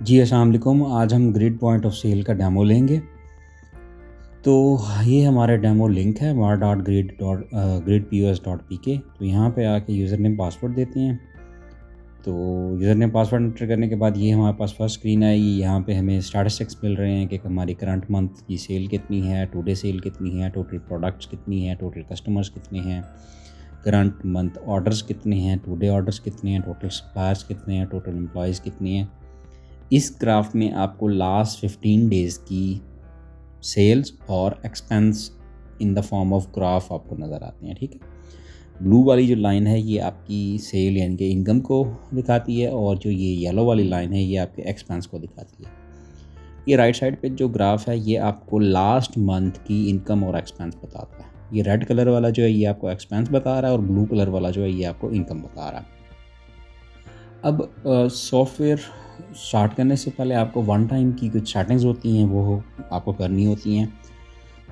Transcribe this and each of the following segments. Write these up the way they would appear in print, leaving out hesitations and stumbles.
जी अस्सलाम वालेकुम। आज हम ग्रिड पॉइंट ऑफ सेल का डेमो लेंगे। तो ये हमारा डेमो लिंक है mar.grid.pos.pk। तो यहाँ पे आके यूज़र नेम पासवर्ड देते हैं। तो यूज़र नेम पासवर्ड एंटर करने के बाद ये हमारे पास फर्स्ट स्क्रीन आएगी। यहाँ पे हमें स्टैटिस्टिक्स मिल रहे हैं कि हमारी करंट मंथ की सेल कितनी है, टुडे सेल कितनी है, टोटल प्रोडक्ट्स कितनी है, टोटल कस्टमर्स कितने हैं, करंट मंथ ऑर्डर्स कितने हैं, टुडे ऑर्डर्स कितने हैं, टोटल सप्लायर्स कितने हैं, टोटल एम्प्लॉयज़ कितने हैं। इस ग्राफ में आपको लास्ट 15 डेज़ की सेल्स और expense in the form of graph आपको नज़र आते हैं। ठीक है, ब्लू वाली जो लाइन है ये आपकी सेल यानी कि इनकम को दिखाती है, और जो ये येलो वाली लाइन है ये आपके एक्सपेंस को दिखाती है। ये राइट साइड पे जो ग्राफ है ये आपको लास्ट मंथ की इनकम और एक्सपेंस बताता है। ये रेड कलर वाला जो है ये आपको एक्सपेंस बता रहा है, और ब्लू कलर वाला जो है ये आपको इनकम बता रहा है। अब सॉफ्टवेयर स्टार्ट करने से पहले आपको वन टाइम की कुछ सेटिंग्स होती हैं वो आपको करनी होती हैं।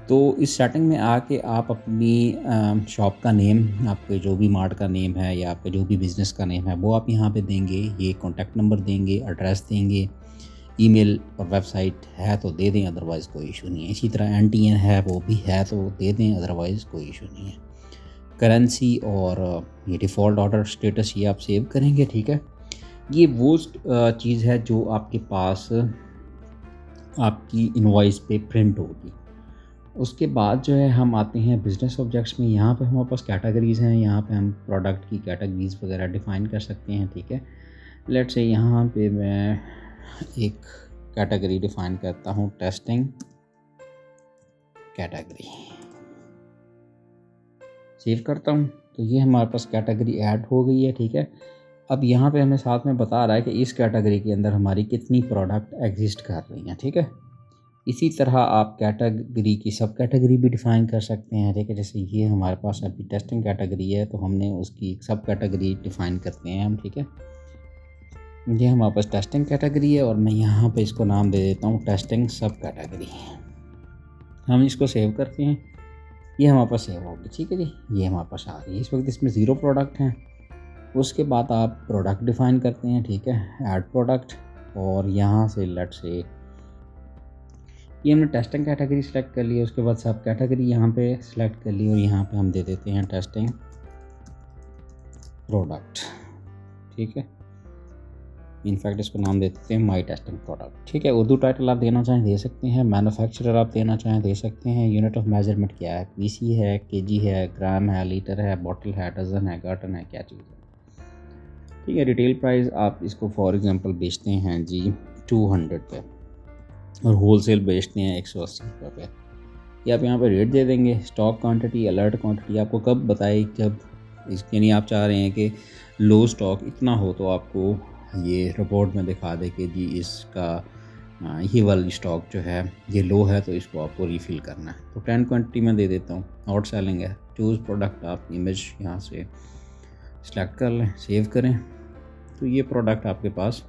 तो इस सेटिंग में आके आप अपनी शॉप का नेम, आपके जो भी मार्ट का नेम है या आपके जो भी बिज़नेस का नेम है वो आप यहाँ पे देंगे। ये कॉन्टैक्ट नंबर देंगे, एड्रेस देंगे, ईमेल और वेबसाइट है तो दे दें, अदरवाइज़ कोई इशू नहीं है। इसी तरह NTN है वो भी है तो दे दें, अदरवाइज़ कोई इशू नहीं है। करेंसी और ये डिफ़ॉल्ट ऑर्डर स्टेटस ये आप सेव करेंगे। ठीक है, ये वो चीज़ है जो आपके पास आपकी इनवॉइस पे प्रिंट होगी। उसके बाद जो है हम आते हैं बिज़नेस ऑब्जेक्ट्स में। यहाँ पे हमारे पास कैटेगरीज़ हैं, यहाँ पे हम प्रोडक्ट की कैटेगरीज़ वगैरह डिफ़ाइन कर सकते हैं। ठीक है, लेट्स से यहाँ पे मैं एक कैटेगरी डिफ़ाइन करता हूँ, टेस्टिंग कैटेगरी। सेव करता हूँ तो ये हमारे पास कैटेगरी ऐड हो गई है। ठीक है, अब यहाँ पे हमें साथ में बता रहा है कि इस कैटेगरी के अंदर हमारी कितनी प्रोडक्ट एग्जिस्ट कर रही हैं। ठीक है, इसी तरह आप कैटेगरी की सब कैटेगरी भी डिफ़ाइन कर सकते हैं। ठीक है, जैसे ये हमारे पास अभी टेस्टिंग कैटेगरी है तो हमने उसकी सब कैटेगरी डिफ़ाइन करते हैं हम। ठीक है, ये हमारे पास टेस्टिंग कैटेगरी है और मैं यहाँ पे इसको नाम दे देता हूँ टेस्टिंग सब कैटेगरी। हम इसको सेव करते हैं, ये हमारे पास सेव होगी। ठीक है जी, ये हमारे पास आ रही है। इस वक्त इसमें 0 प्रोडक्ट हैं। उसके बाद आप प्रोडक्ट डिफ़ाइन करते हैं। ठीक है, ऐड प्रोडक्ट, और यहाँ से लेट से ये हमने टेस्टिंग कैटेगरी सेलेक्ट कर ली है। उसके बाद सब कैटेगरी यहाँ पे सेलेक्ट कर ली और यहाँ पे हम दे देते हैं टेस्टिंग प्रोडक्ट। ठीक है, इनफैक्ट इसको नाम दे देते हैं माई टेस्टिंग प्रोडक्ट। ठीक है, उर्दू टाइटल आप देना चाहें दे सकते हैं, मैन्युफैक्चरर आप देना चाहें दे सकते हैं, यूनिट ऑफ मेजरमेंट क्या है, PC है, kg है, ग्राम है, लीटर है, बॉटल है, डजन है, कार्टन है, क्या चीज़ है। ठीक है, रिटेल प्राइस आप इसको फॉर एग्जांपल बेचते हैं जी 200 पे और होलसेल बेचते हैं 180 रुपये पे। ये आप यहाँ पे रेट दे देंगे। स्टॉक क्वांटिटी, अलर्ट क्वांटिटी आपको कब बताए, जब यानी आप चाह रहे हैं कि लो स्टॉक इतना हो तो आपको ये रिपोर्ट में दिखा दे कि जी इसका ये वाली स्टॉक जो है ये लो है तो इसको आपको रीफ़िल करना है। तो 10 क्वांटिटी में दे देता हूँ। आउट सेलिंग है, चूज़ प्रोडक्ट, आप इमेज यहाँ से सेलेक्ट कर लें, सेव करें तो ये प्रोडक्ट आपके पास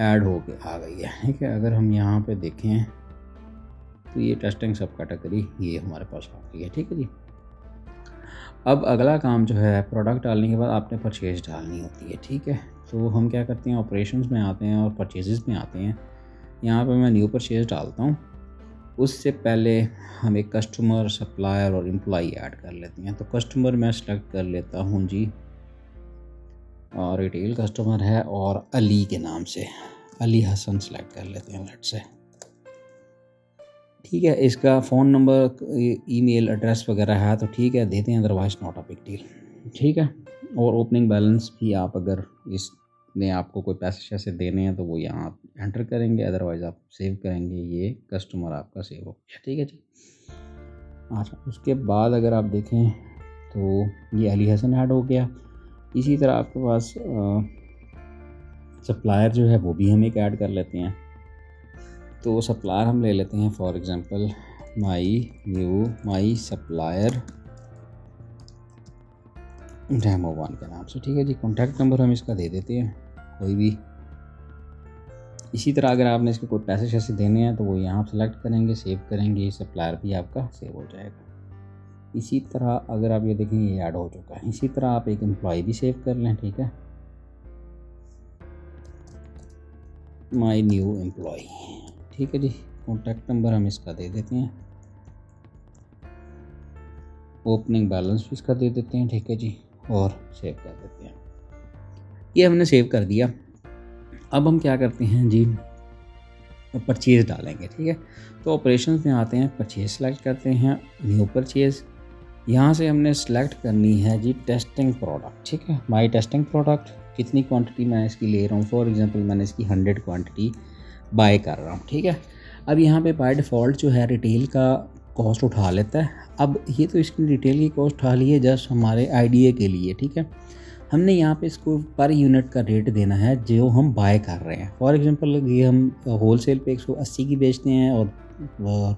ऐड हो के आ गई है। ठीक है, अगर हम यहाँ पे देखें तो ये टेस्टिंग सब कैटेगरी ये हमारे पास आ गई है। ठीक है जी, अब अगला काम जो है प्रोडक्ट डालने के बाद आपने परचेज़ डालनी होती है। ठीक है, तो हम क्या करते हैं, ऑपरेशंस में आते हैं और परचेज़ में आते हैं। यहाँ पे मैं न्यू परचेज़ डालता हूँ। उससे पहले हम एक कस्टमर, सप्लायर और एम्प्लॉई ऐड कर लेते हैं। तो कस्टमर मैं सेलेक्ट कर लेता हूँ जी, और रिटेल कस्टमर है और अली के नाम से अली हसन सेलेक्ट कर लेते हैं लेट्स से। ठीक है, इसका फ़ोन नंबर, ईमेल एड्रेस वगैरह है तो ठीक है देते हैं, otherwise not a big deal. ठीक है, और ओपनिंग बैलेंस भी आप अगर इसमें आपको कोई पैसे शैसे देने हैं तो वो यहाँ आप एंटर करेंगे, अदरवाइज़ आप सेव करेंगे। ये कस्टमर आपका सेव हो गया। ठीक है जी, अच्छा उसके बाद अगर आप देखें तो ये अली हसन ऐड हो गया। इसी तरह आपके पास सप्लायर जो है वो भी हम एक ऐड कर लेते हैं। तो सप्लायर हम ले लेते हैं for example my supplier demo 1 के नाम से। ठीक है जी, कॉन्टैक्ट नंबर हम इसका दे देते हैं कोई भी। इसी तरह अगर आपने इसके कोई पैसे शैसे देने हैं तो वो यहाँ सेलेक्ट करेंगे, सेव करेंगे, सप्लायर भी आपका सेव हो जाएगा। इसी तरह अगर आप ये देखें ये ऐड हो चुका है। इसी तरह आप एक एम्प्लॉय भी सेव कर लें। ठीक है, माई न्यू एम्प्लॉय, ठीक है जी। कॉन्टैक्ट नंबर हम इसका दे देते हैं, ओपनिंग बैलेंस भी इसका दे देते हैं, ठीक है जी, और सेव कर देते हैं। ये हमने सेव कर दिया। अब हम क्या करते हैं जी, परचेज़ डालेंगे, ठीक है। तो ऑपरेशंस में आते हैं, परचेज़ सेलेक्ट करते हैं, न्यू परचेज़। यहाँ से हमने सेलेक्ट करनी है जी टेस्टिंग प्रोडक्ट, ठीक है। माई टेस्टिंग प्रोडक्ट, कितनी क्वांटिटी मैं इसकी ले रहा हूँ। फॉर एग्जांपल मैंने इसकी 100 क्वांटिटी बाय कर रहा हूँ, ठीक है। अब यहाँ पे बाय डिफ़ॉल्ट जो है रिटेल का कॉस्ट उठा लेता है। अब ये तो इसकी रिटेल की कॉस्ट उठा ली है जस्ट हमारे आइडिया के लिए, ठीक है। हमने यहाँ पे इसको पर यूनिट का रेट देना है जो हम बाय कर रहे हैं। फॉर एग्जांपल ये हम होल सेल पे 180 की बेचते हैं और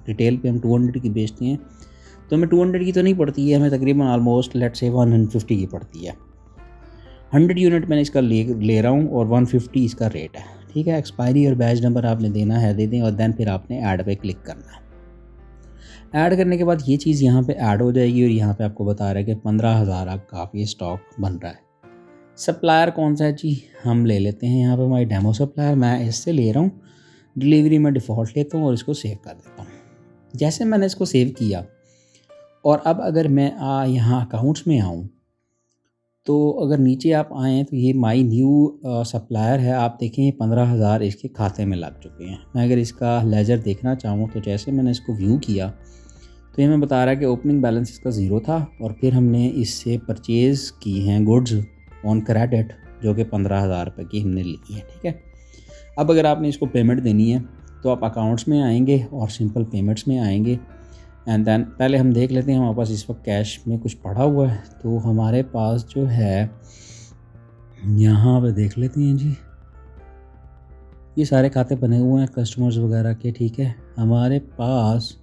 रिटेल पे हम 200 की बेचते हैं, तो हमें 200 की तो नहीं पड़ती है, हमें तकरीबन ऑलमोस्ट लेट्स से 150 की पड़ती है। 100 यूनिट मैंने इसका ले रहा हूँ और 150 इसका रेट है, ठीक है। एक्सपायरी और बैच नंबर आपने देना है, दे दें, और देन फिर आपने ऐड पे क्लिक करना है। ऐड करने के बाद ये चीज़ यहाँ पे ऐड हो जाएगी और यहाँ पे आपको बता रहा है कि 15,000 आपका काफ़ी स्टॉक बन रहा है। सप्लायर कौन सा है जी, हम ले लेते हैं यहाँ पे हमारी डेमो सप्लायर, मैं इससे ले रहा हूँ। डिलीवरी में डिफ़ॉल्ट लेता हूँ और इसको सेव कर देता हूँ। जैसे मैंने इसको सेव किया और अब अगर मैं यहाँ अकाउंट्स में आऊँ, तो अगर नीचे आप आएँ तो ये माई न्यू सप्लायर है, आप देखें 15,000 इसके खाते में लग चुके हैं। मैं अगर इसका लेजर देखना चाहूँ तो जैसे मैंने इसको व्यू किया तो ये मैं बता रहा है कि ओपनिंग बैलेंस इसका 0 था और फिर हमने इससे परचेज़ की हैं गुड्स ऑन क्रेडिट जो कि 15,000 रुपये की हमने ली है, ठीक है। अब अगर आपने इसको पेमेंट देनी है तो आप अकाउंट्स में आएंगे और सिंपल पेमेंट्स में आएंगे एंड देन पहले हम देख लेते हैं हमारे पास इस वक्त कैश में कुछ पड़ा हुआ है। तो हमारे पास जो है यहाँ पे देख लेते हैं जी, ये सारे खाते बने हुए हैं कस्टमर्स वगैरह के, ठीक है। हमारे पास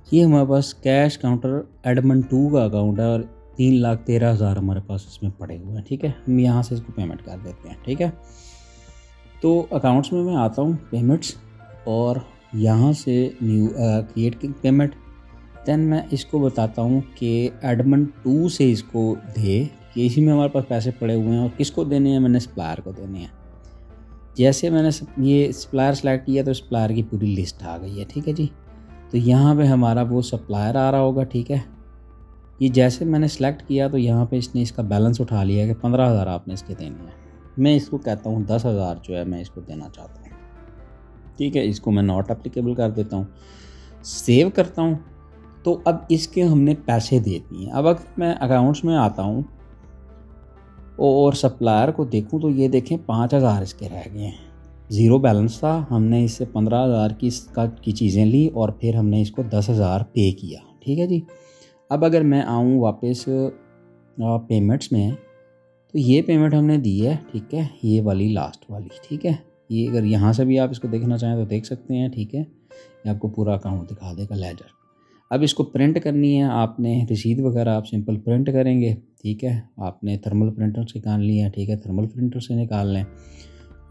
ये हमारे पास कैश काउंटर एडमंड 2 का अकाउंट है और 3,13,000 हमारे पास इसमें पड़े हुए हैं, ठीक है। हम यहाँ से इसको पेमेंट कर देते हैं, ठीक है। तो अकाउंट्स में मैं आता हूँ पेमेंट्स और यहाँ से न्यू क्रिएट पेमेंट, देन मैं इसको बताता हूँ कि एडमंड 2 से इसको दे कि इसी में हमारे पास पैसे पड़े हुए हैं और किसको देने हैं, मैंने सप्लायर को देने हैं। जैसे मैंने ये सप्लायर सेलेक्ट किया तो सप्लायर की पूरी लिस्ट आ गई है, ठीक है जी। तो यहाँ पे हमारा वो सप्लायर आ रहा होगा, ठीक है। ये जैसे मैंने सेलेक्ट किया तो यहाँ पे इसने इसका बैलेंस उठा लिया कि 15,000 आपने इसके देने हैं। मैं इसको कहता हूँ 10,000 जो है मैं इसको देना चाहता हूँ, ठीक है। इसको मैं नॉट एप्लीकेबल कर देता हूँ, सेव करता हूँ। तो अब इसके हमने पैसे दे दिए। अब अगर मैं अकाउंट्स में आता हूँ और सप्लायर को देखूँ तो ये देखें 5,000 इसके रह गए हैं, 0 बैलेंस था। हमने इससे 15,000 की चीज़ें ली और फिर हमने इसको 10,000 पे किया, ठीक है जी। अब अगर मैं आऊँ वापस पेमेंट्स में तो ये पेमेंट हमने दी है, ठीक है, ये वाली लास्ट वाली, ठीक है। ये अगर यहाँ से भी आप इसको देखना चाहें तो देख सकते हैं, ठीक है। ये आपको पूरा अकाउंट दिखा देगा लेजर। अब इसको प्रिंट करनी है आपने, रसीद वगैरह आप सिंपल प्रिंट करेंगे, ठीक है। आपने थर्मल प्रिंटर से निकाल लिया, ठीक है, थर्मल प्रिंटर से निकाल लें।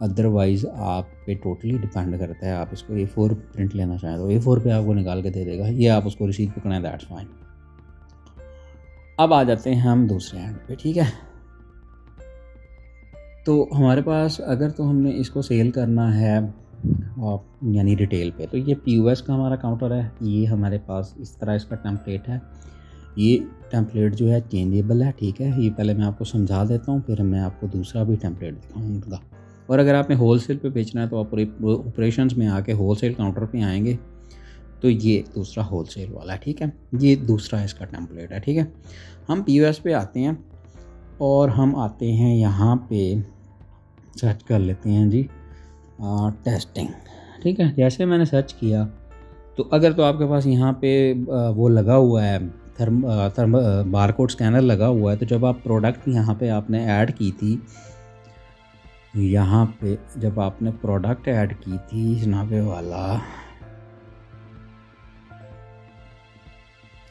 अदरवाइज़ आप पे टोटली डिपेंड करता है, आप इसको A4 प्रिंट लेना चाहें तो A4 पे आपको निकाल के दे देगा, ये आप उसको रसीद पकड़ाएं, दैट्स फाइन। अब आ जाते हैं हम दूसरे एंड पे, ठीक है। तो हमारे पास अगर तो हमने इसको सेल करना है यानी रिटेल पे, तो ये POS का हमारा काउंटर है। ये हमारे पास इस तरह इसका टेम्पलेट है। ये टेम्पलेट जो है चेंजेबल है, ठीक है। ये पहले मैं आपको समझा देता हूँ, फिर मैं आपको दूसरा भी टेम्पलेट दिखाऊँगा। और अगर आपने होलसेल पे बेचना है तो आप ऑपरेशंस में आके होलसेल काउंटर पे आएंगे तो ये दूसरा होलसेल वाला है, ठीक है। ये दूसरा इसका टेम्पलेट है, ठीक है। हम POS पे आते हैं और हम आते हैं यहाँ पे सर्च कर लेते हैं जी टेस्टिंग, ठीक है। जैसे मैंने सर्च किया तो अगर तो आपके पास यहाँ पे वो लगा हुआ है बारकोड स्कैनर लगा हुआ है, तो जब आप प्रोडक्ट यहाँ पे आपने ऐड की थी, यहाँ पे जब आपने प्रोडक्ट ऐड की थी जनाबे वाला,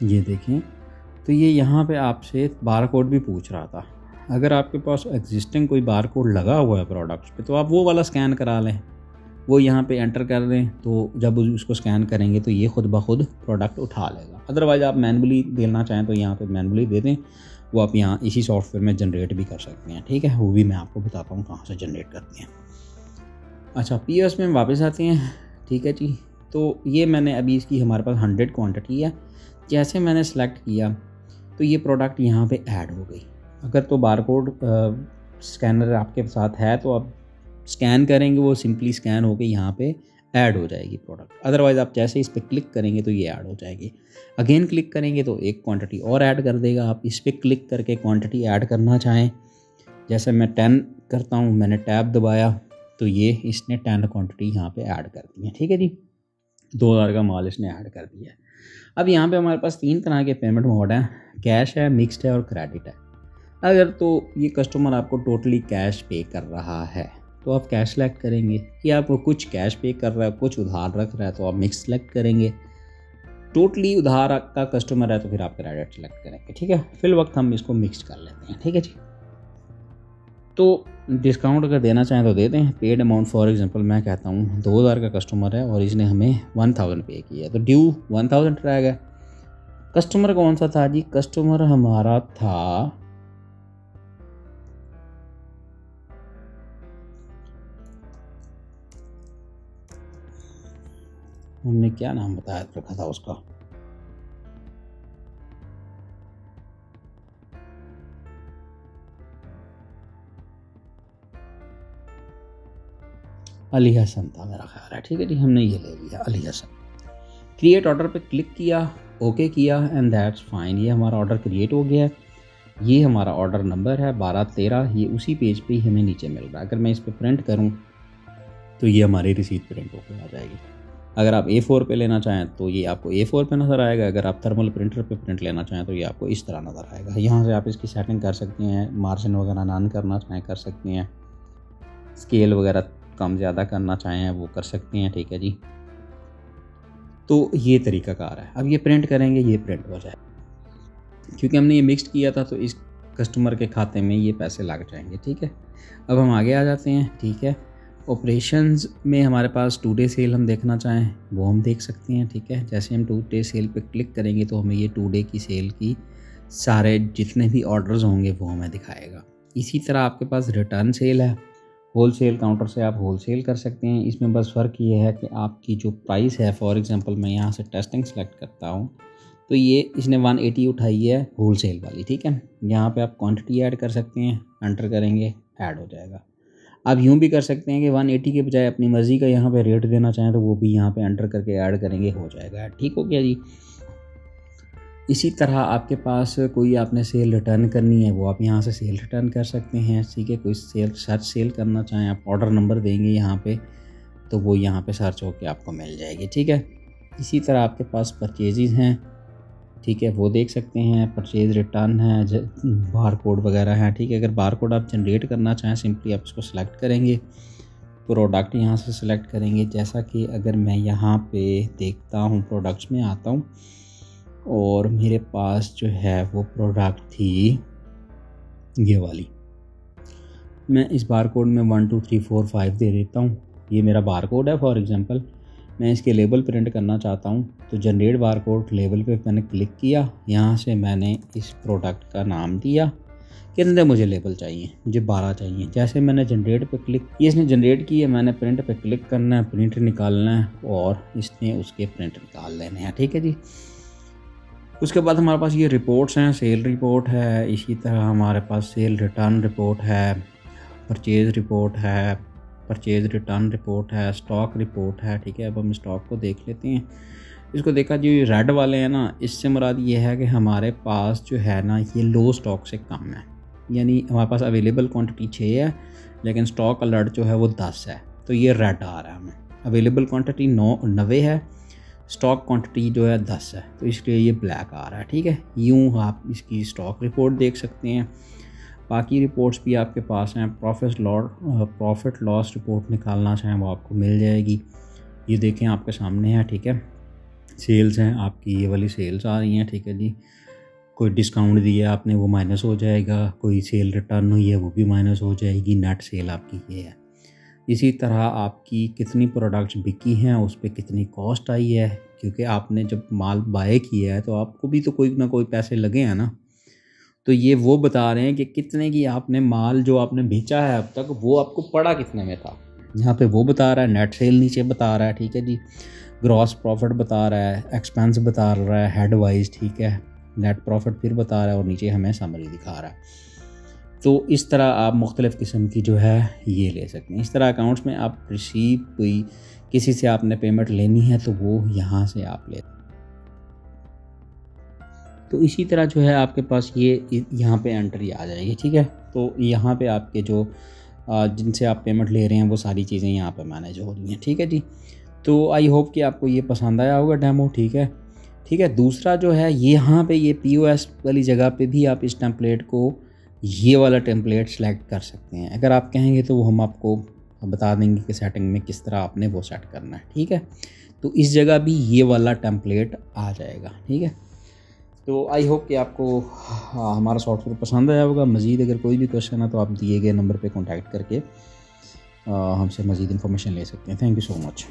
ये देखें, तो ये यहाँ पे आपसे बारकोड भी पूछ रहा था। अगर आपके पास एग्जिस्टिंग कोई बारकोड लगा हुआ है प्रोडक्ट्स पे तो आप वो वाला स्कैन करा लें, वो यहाँ पे एंटर कर दें, तो जब उसको स्कैन करेंगे तो ये खुद ब खुद प्रोडक्ट उठा लेगा। अदरवाइज़ आप मैनुअली देना चाहें तो यहाँ पे मैनुअली दे दें, वो आप यहाँ इसी सॉफ्टवेयर में जनरेट भी कर सकते हैं, ठीक है। वो भी मैं आपको बताता हूँ कहाँ से जनरेट करते हैं। अच्छा, पीओएस में वापस आते हैं, ठीक है जी। तो ये मैंने अभी इसकी हमारे पास 100 क्वांटिटी है। जैसे मैंने सेलेक्ट किया तो ये प्रोडक्ट यहाँ पे ऐड हो गई। अगर तो बारकोड स्कैनर आपके साथ है तो आप स्कैन करेंगे, वो सिंपली स्कैन होकर यहाँ पे ऐड हो जाएगी प्रोडक्ट। अदरवाइज़ आप जैसे इस पर क्लिक करेंगे तो ये ऐड हो जाएगी। अगेन क्लिक करेंगे तो एक क्वांटिटी और ऐड कर देगा। आप इस पर क्लिक करके क्वांटिटी ऐड करना चाहें, जैसे मैं 10 करता हूँ, मैंने टैब दबाया तो ये इसने 10 क्वांटिटी यहाँ पे ऐड कर दी है, ठीक है जी। 2000 का माल इसने ऐड कर दिया है। अब यहाँ पे हमारे पास 3 तरह के पेमेंट मोड हैं, कैश है, मिक्स्ड है और क्रेडिट है। अगर तो ये कस्टमर आपको टोटली कैश पे कर रहा है तो आप कैश सेलेक्ट करेंगे, या आपको कुछ कैश पे कर रहा है कुछ उधार रख रहा है तो आप मिक्स सेलेक्ट करेंगे। टोटली उधार का कस्टमर है तो फिर आप क्रेडिट सेलेक्ट करेंगे, ठीक है। फिल वक्त हम इसको मिक्स कर लेते हैं, ठीक है जी। तो डिस्काउंट अगर देना चाहें तो दे दें। पेड अमाउंट फॉर एग्जांपल मैं कहता हूँ 2000 का कस्टमर है और इसने हमें 1000 पे किया है तो ड्यू 1000 रहेगा। कस्टमर कौन सा था जी? कस्टमर हमारा था हमने क्या नाम बताया रखा था उसका, अली हसन था मेरा ख्याल है, ठीक है जी। हमने ये ले लिया अली हसन। क्रिएट ऑर्डर पे क्लिक किया, ओके किया एंड दैट्स फाइन। ये हमारा ऑर्डर क्रिएट हो गया है। ये हमारा ऑर्डर नंबर है 1213, ये उसी पेज पे ही हमें नीचे मिल रहा है। अगर मैं इस पर प्रिंट करूँ तो ये हमारी रिसीट प्रिंट होकर आ जाएगी। अगर आप A4 पे लेना चाहें तो ये आपको A4 पे नज़र आएगा। अगर आप थर्मल प्रिंटर पे प्रिंट लेना चाहें तो ये आपको इस तरह नज़र आएगा। यहाँ से आप इसकी सेटिंग कर सकते हैं, मार्जिन वगैरह नॉन करना चाहें कर सकते हैं, स्केल वगैरह कम ज़्यादा करना चाहें वो कर सकते हैं, ठीक है जी। तो ये तरीक़ाकार है। अब ये प्रिंट करेंगे, ये प्रिंट हो जाए। क्योंकि हमने ये मिक्स्ड किया था तो इस कस्टमर के खाते में ये पैसे लग जाएंगे, ठीक है। अब हम आगे आ जाते हैं, ठीक है। ऑपरेशंस में हमारे पास 2 डे सेल हम देखना चाहें वो हम देख सकते हैं, ठीक है। जैसे हम 2 डे सेल पे क्लिक करेंगे तो हमें ये 2 डे की सेल की सारे जितने भी ऑर्डर्स होंगे वो हमें दिखाएगा। इसी तरह आपके पास रिटर्न सेल है, होल सेल काउंटर से आप होल सेल कर सकते हैं। इसमें बस फ़र्क ये है कि आपकी जो प्राइस है, फॉर एग्ज़ाम्पल मैं यहाँ से टेस्टिंग सेलेक्ट करता हूँ तो ये इसने 180 उठाई है होल सेल वाली, ठीक है। यहाँ पे आप क्वांटिटी ऐड कर सकते हैं, एंटर करेंगे ऐड हो जाएगा। आप यूँ भी कर सकते हैं कि 180 के बजाय अपनी मर्ज़ी का यहाँ पे रेट देना चाहें तो वो भी यहाँ पे एंटर करके ऐड करेंगे, हो जाएगा, ठीक हो गया जी। इसी तरह आपके पास कोई आपने सेल रिटर्न करनी है वो आप यहाँ से सेल रिटर्न कर सकते हैं, ठीक है। कोई सेल सर्च सेल करना चाहें आप ऑर्डर नंबर देंगे यहाँ पे तो वो यहाँ पे सर्च होकर आपको मिल जाएगी, ठीक है। इसी तरह आपके पास परचेजेज़ हैं, ठीक है, वो देख सकते हैं। परचेज़ रिटर्न है, बार कोड वगैरह है, ठीक है। अगर बार कोड आप जनरेट करना चाहें सिंपली आप इसको सेलेक्ट करेंगे, प्रोडक्ट यहाँ से सिलेक्ट करेंगे। जैसा कि अगर मैं यहाँ पे देखता हूँ प्रोडक्ट्स में आता हूँ और मेरे पास जो है वो प्रोडक्ट थी ये वाली, मैं इस बार कोड में 1 2 3 4 5 दे देता हूँ। ये मेरा बार कोड है। फॉर एग्ज़ाम्पल मैं इसके लेबल प्रिंट करना चाहता हूँ तो जनरेट बार कोड लेबल पे मैंने क्लिक किया, यहाँ से मैंने इस प्रोडक्ट का नाम दिया, कितने मुझे लेबल चाहिए, मुझे 12 चाहिए। जैसे मैंने जनरेट पे क्लिक किया, इसने जनरेट किया, मैंने प्रिंट पे क्लिक करना है, प्रिंट निकालना है और इसने उसके प्रिंट निकाल लेने हैं, ठीक है जी। उसके बाद हमारे पास ये रिपोर्ट्स हैं, सेल रिपोर्ट है, इसी तरह हमारे पास सेल रिटर्न रिपोर्ट है, परचेज़ रिपोर्ट है, परचेज़ रिटर्न रिपोर्ट है, स्टॉक रिपोर्ट है, ठीक है। अब हम स्टॉक को देख लेते हैं। इसको देखा जो रेड वाले हैं ना, इससे मुराद ये है कि हमारे पास जो है ना ये लो स्टॉक से कम है, यानी हमारे पास अवेलेबल क्वांटिटी 6 है लेकिन स्टॉक अलर्ट जो है वो 10 है, तो ये रेड आ रहा है हमें। अवेलेबल क्वांटिटी 90 है, स्टॉक क्वांटिटी जो है 10 है, तो इसलिए ये ब्लैक आ रहा है, ठीक है। यूँ आप इसकी स्टॉक रिपोर्ट देख सकते हैं। बाकी रिपोर्ट्स भी आपके पास हैं। प्रॉफिट लॉस रिपोर्ट निकालना चाहें वो आपको मिल जाएगी। ये देखें आपके सामने है, ठीक है। सेल्स हैं आपकी, ये वाली सेल्स आ रही हैं, ठीक है जी। कोई डिस्काउंट दिया आपने वो माइनस हो जाएगा, कोई सेल रिटर्न हुई है वो भी माइनस हो जाएगी, नेट सेल आपकी ये है। इसी तरह आपकी कितनी प्रोडक्ट्स बिकी हैं, उस पे कितनी कॉस्ट आई है, क्योंकि आपने जब माल बाय किया है तो आपको भी तो कोई ना कोई पैसे लगे हैं ना। तो ये वो बता रहे हैं कि कितने की आपने माल जो आपने बेचा है अब तक वो आपको पड़ा कितने में था। यहाँ पे वो बता रहा है, नेट सेल नीचे बता रहा है, ठीक है जी, ग्रॉस प्रॉफिट बता रहा है, एक्सपेंस बता रहा है हेड वाइज, ठीक है, नेट प्रॉफिट फिर बता रहा है और नीचे हमें समरी दिखा रहा है। तो इस तरह आप मुख्तलिफ़ किस्म की जो है ये ले सकते हैं। इस तरह अकाउंट्स में आप रिसीव कोई किसी से आपने पेमेंट लेनी है तो वो यहाँ से आप ले। तो इसी तरह जो है आपके पास ये यहाँ पे एंट्री आ जाएगी, ठीक है। तो यहाँ पे आपके जो जिनसे आप पेमेंट ले रहे हैं वो सारी चीज़ें यहाँ पे मैनेज हो रही हैं, ठीक है जी। तो आई होप कि आपको ये पसंद आया होगा डेमो, ठीक है। ठीक है, दूसरा जो है यहाँ पे ये POS वाली जगह पे भी आप इस टेम्पलेट को, ये वाला टेम्पलेट सेलेक्ट कर सकते हैं। अगर आप कहेंगे तो वो हम आपको बता देंगे कि सेटिंग में किस तरह आपने वो सेट करना है, ठीक है। तो इस जगह भी ये वाला टेम्पलेट आ जाएगा, ठीक है। तो आई होप कि आपको हमारा सॉफ्टवेयर पसंद आया होगा। मज़ीद अगर कोई भी क्वेश्चन है तो आप दिए गए नंबर पे कांटेक्ट करके हमसे मज़ीद इन्फॉर्मेशन ले सकते हैं। Thank you so much.